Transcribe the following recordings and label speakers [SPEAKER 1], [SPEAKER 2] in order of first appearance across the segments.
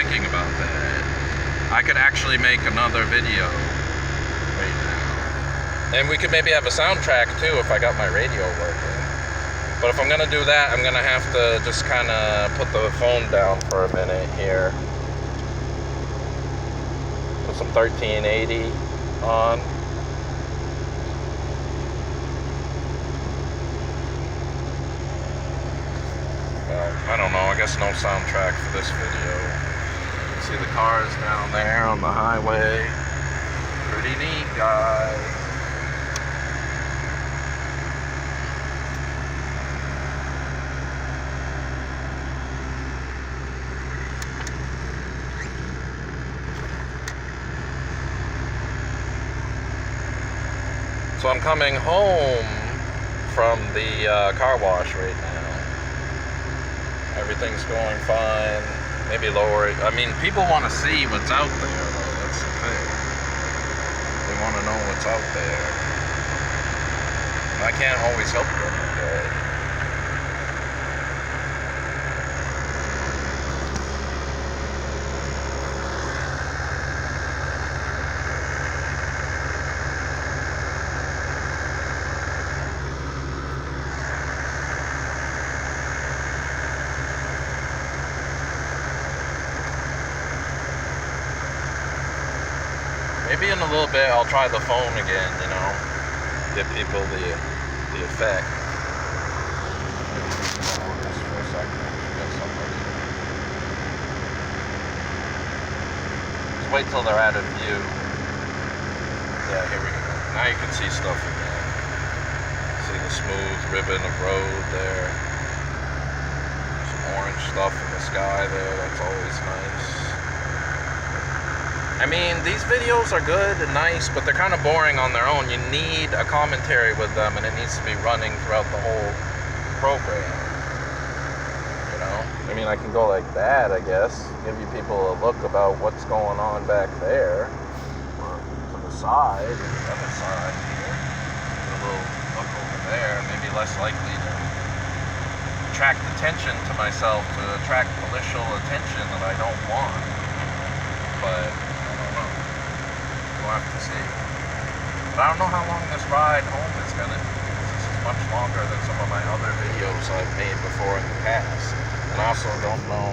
[SPEAKER 1] thinking about that. I could actually make another video right now. And we could maybe have a soundtrack too if I got my radio working. But if I'm gonna do that, I'm gonna have to just kind of put the phone down for a minute here. Put some 1380 on. I don't know, I guess no soundtrack for this video. You can see the cars down there on the highway. Pretty neat, guys. So I'm coming home from the car wash right now. Everything's going fine. Maybe lower it. I mean, people want to see what's out there, though. That's the thing. They want to know what's out there. And I can't always help them, okay? Maybe in a little bit I'll try the phone again, you know, give people the effect. Just for a second, get somebody. Just wait till they're out of view. Yeah, here we go. Now you can see stuff again. See the smooth ribbon of road there. Some orange stuff in the sky there, that's always nice. I mean, these videos are good and nice, but they're kind of boring on their own. You need a commentary with them, and it needs to be running throughout the whole program. You know? I mean, I can go like that, I guess. Give you people a look about what's going on back there. Or to the side, the other side here. Get a little look over there. Maybe less likely to attract attention to myself, to attract malicious attention that I don't want. But we'll have to see. But I don't know how long this ride home is gonna be. This is much longer than some of my other videos I've made before in the past. And I also don't know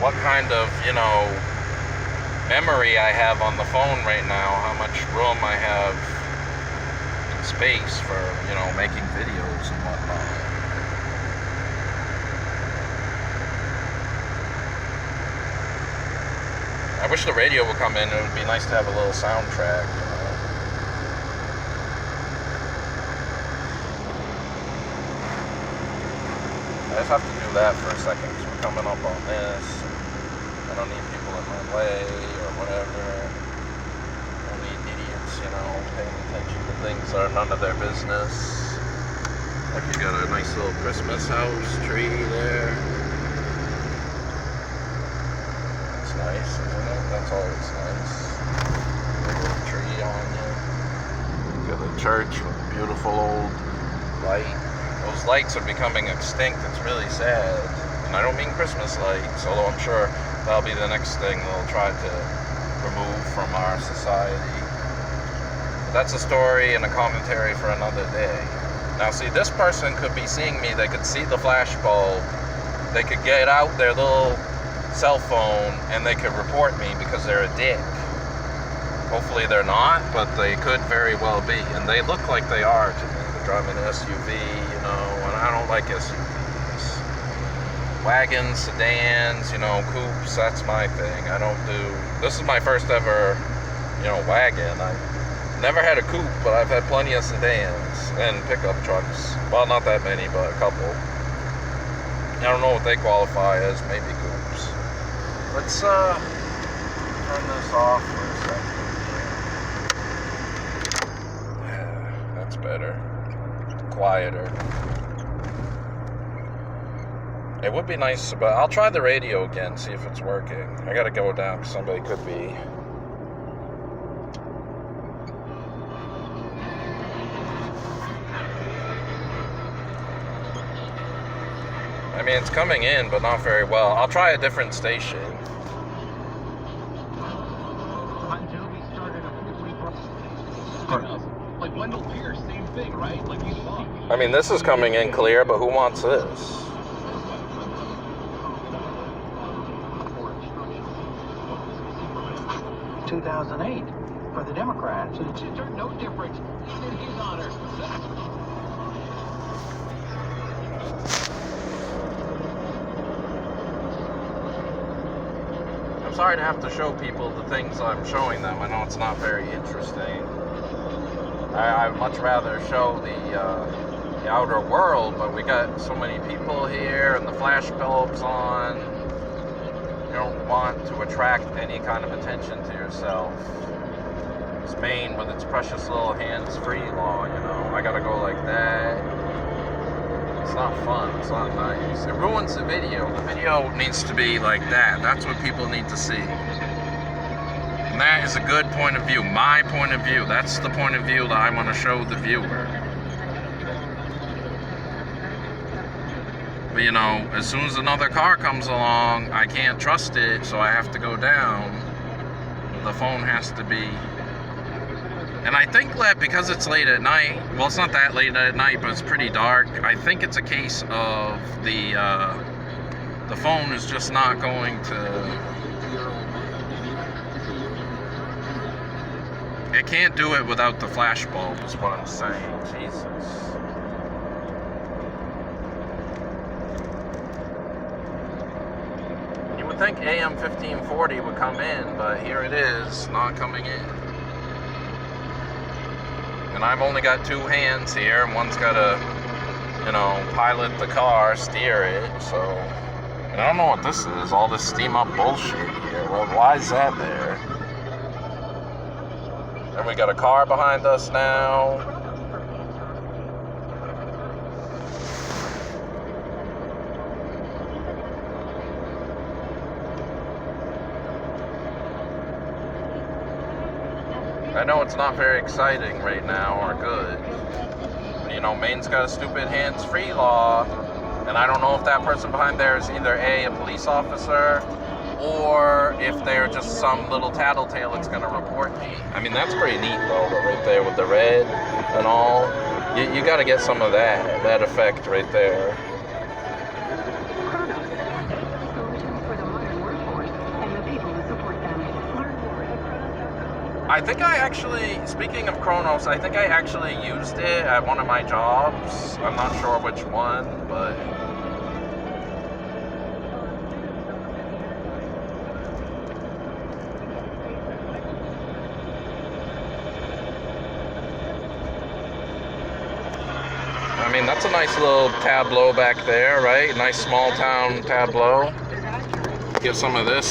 [SPEAKER 1] what kind of, you know, memory I have on the phone right now, how much room I have in space for, you know, making videos and whatnot. I wish the radio would come in. It would be nice to have a little soundtrack, you know. I just have to do that for a second because we're coming up on this. I don't need people in my way or whatever. I don't need idiots, you know, paying attention to things that are none of their business. Like you got a nice little Christmas house tree there. Nice, isn't it? That's always nice. A little tree on you. Got a church with a beautiful old light. Those lights are becoming extinct. It's really sad. And I don't mean Christmas lights, although I'm sure that'll be the next thing they'll try to remove from our society. But that's a story and a commentary for another day. Now see, this person could be seeing me. They could see the flash bulb. They could get out their little cell phone and they could report me because they're a dick. Hopefully they're not, but they could very well be, and they look like they are to me. They're driving an SUV, you know, and I don't like SUVs. Wagons, sedans, you know, coupes, that's my thing. I don't do, this is my first ever, you know, wagon. I never had a coupe, but I've had plenty of sedans and pickup trucks. Well, not that many, but a couple. I don't know what they qualify as, maybe coupes. Let's turn this off for a second. Yeah, that's better. Quieter. It would be nice, but I'll try the radio again, see if it's working. I gotta go down because somebody could be. I mean, it's coming in, but not very well. I'll try a different station.
[SPEAKER 2] Like Wendell Pierce, same thing, right? Like you saw.
[SPEAKER 1] I mean, this is coming in clear, but who wants this?
[SPEAKER 3] 2008 for the Democrats.
[SPEAKER 2] It's no different in his honor.
[SPEAKER 1] I'm sorry to have to show people the things I'm showing them. I know it's not very interesting. I'd much rather show the outer world, but we got so many people here and the flash bulbs on. You don't want to attract any kind of attention to yourself. Maine with its precious little hands-free law, you know. I gotta go like that. It's not fun. It's not nice. It ruins the video. The video needs to be like that. That's what people need to see. And that is a good point of view. My point of view. That's the point of view that I want to show the viewer. But, you know, as soon as another car comes along, I can't trust it, so I have to go down. The phone has to be... And I think that because it's late at night, well, it's not that late at night, but it's pretty dark. I think it's a case of the phone is just not going to... It can't do it without the flash bulb, is what I'm saying. Jesus. You would think AM 1540 would come in, but here it is, not coming in. And I've only got two hands here, and one's got to, you know, pilot the car, steer it, so... And I don't know what this is, all this steam-up bullshit here. Well, why is that there? And we got a car behind us now. I know it's not very exciting right now or good. You know, Maine's got a stupid hands-free law, and I don't know if that person behind there is either a police officer or if they're just some little tattletale that's going to report me. I mean, that's pretty neat though, right there with the red and all. You got to get some of that effect right there. I think I actually, speaking of Kronos, I think I actually used it at one of my jobs. I'm not sure which one, but... I mean, that's a nice little tableau back there, right? Nice small town tableau. Get some of this.